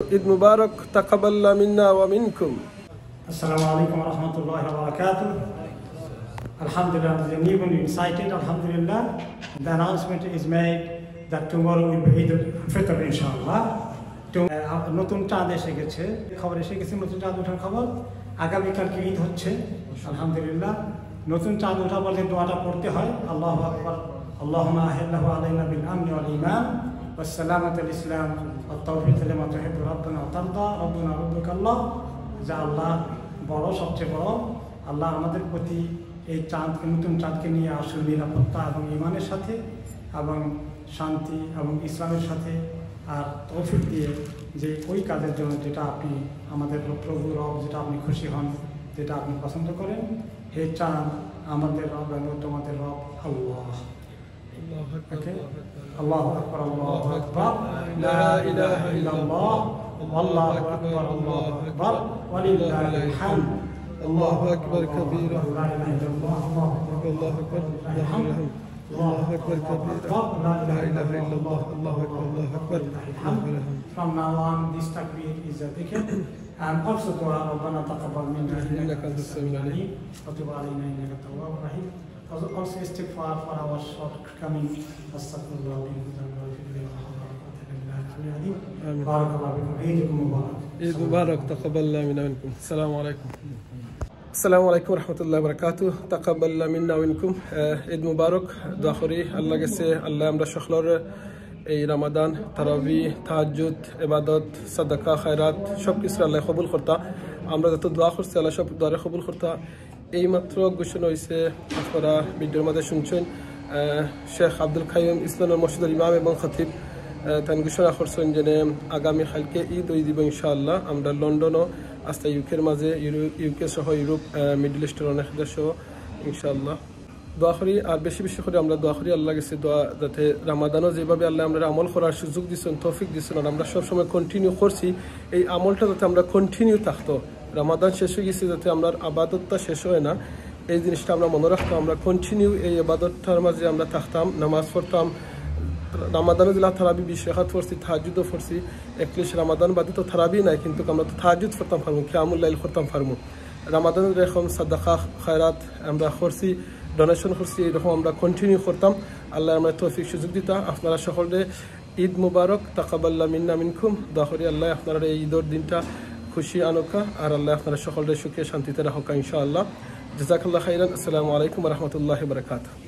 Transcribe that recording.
Eid Mubarak, taqabbalallahu minna wa minkum. Assalamu alaikum wa rahmatullahi wa barakatuh. Alhamdulillah, the new one recited, Alhamdulillah. The announcement is made that tomorrow will be Eid al-Fitr, inshallah. নতুন চাঁদ এসে গেছে, খবর এসে গেছে, নতুন চাঁদ ওঠার খবর। আগামীকালকে ঈদ হচ্ছে, আলহামদুলিল্লাহ। নতুন চাঁদ ওঠা বলে দোয়াটা পড়তে হয়, আল্লাহু আকবার, আল্লাহুম্মা আহিল্লাহু আলাইনা বিল আমনি ওয়াল ঈমান ওয়াস সালামাতুল ইসলাম ওয়াত তাওফীক লিমা তুহিব্বু রাব্বানা ওয়া তারদা রাব্বুনা রাব্বুকাল্লাহ। যা আল্লাহ বড়, সবচেয়ে বড়। আল্লাহ আমাদের প্রতি এই চাঁদকে, নতুন চাঁদকে নিয়ে আসুন নিরাপত্তা এবং ঈমানের সাথে এবং শান্তি এবং ইসলামের সাথে, আর তৌফিক দিয়ে যে ওই কাজের জন্য যেটা আপনি আমাদের প্রভু রব, যেটা আপনি খুশি হন, যেটা আপনি পছন্দ করেন। হে চাঁদ আমাদের রব এবং তোমাদের রব আল্লাহ। আল্লাহু আকবার, আল্লাহু আকবার, লা ইলাহা ইল্লাল্লাহ, আল্লাহু আকবার, আল্লাহু আকবার, ওয়া লিল্লাহিল হামদ। Allahu akbar kabira, Allahu akbar, Allahu akbar kabira, la ilaha illallah, Allahu akbar, Allahu akbar. From now on, this takbir is a dhikr, and also dua, Rabbana taqabbal minna innaka antas samiul alim wa tub alayna innaka at-tawwabur rahim. Also istighfar for our shortcomings. Astaghfirullah wa Eid Mubarak, taqabbalallahu minna wa minkum. Assalamu alaikum. Assalamu alaikum wa rahmatullahi wa barakatuh. Taqabbalallahu minna wa minkum. Eid Mubarak. Dua kori Allah gese, Allah amra shokhlor এই রামাদান, তারাবি, তাহাজ্জুদ, ইবাদত, সাদাকা, খায়রাত সব কিছু আল্লাহ কবুল করতা। আমরা যত দোয়া করছি আল্লাহ সব দোয়া কবুল করতা। এইমাত্র ঘোষণা হয়েছে, আপনারা ভিডিওর মধ্যে শুনছেন, শেখ আব্দুল কাইয়ুম ইসলামের মসজিদের ইমাম এবং খতিব তান ঘোষণা করছেন যে আগামী কালকে ঈদ ওই দিব ইনশাআল্লাহ। আমরা লন্ডনও আস্তে ইউকের মাঝে, ইউকে সহ ইউরোপ, মিডল ইস্টের অনেক দেশ সহ ইনশাআল্লাহ দোয়া করি। আর বেশি বেশি করে আমরা দোয়া করি আল্লাহ গেছে দোয়া, যাতে রামাদানও যেভাবে আল্লাহ আমরা আমল করার সুযোগ দিচ্ছেন, তৌফিক দিচ্ছেন, আর আমরা সবসময় কন্টিনিউ করছি, এই আমলটা যাতে আমরা কন্টিনিউ থাকতো। রামাদান শেষ হয়ে গেছে, যাতে আমরা আবাদতটা শেষ হয় না, এই জিনিসটা আমরা মনে রাখতাম। আমরা কন্টিনিউ এই আবাদতটার মাঝে আমরা থাকতাম, নামাজ পড়তাম। রামাদানও দিলা থারাবি 20 রাকাত পড়ছি, তাহাজ্জুদও পড়ছি। একলিশ রামাদান বাদে তো থারাবি নাই, কিন্তু আমরা তো তাহাজ্জুদ পড়তাম পারবো, কিয়ামুল লাইল করতাম পারবো। রামাদানের এরকম সাদাকা খায়রাত আমরা করছি, ডোনেশন করছি, এরকম আমরা কন্টিনিউ করতাম। আল্লাহ আমরা তৌফিক সুযোগ দিতা। আপনারা সকলে ঈদ মুবারক, তাকাব্বাল্লাহু মিন্না মিনকুম। দোয়া করি আল্লাহ আপনারা এই ঈদের দিনটা খুশি আনুকা, আর আল্লাহ আপনারা সকলে সুখে শান্তিতে রাখুক ইনশাআল্লাহ। জাযাকাল্লাহু খাইরান। আসসালামু আলাইকুম ওয়া রাহমাতুল্লাহি ওয়া বারাকাতুহু।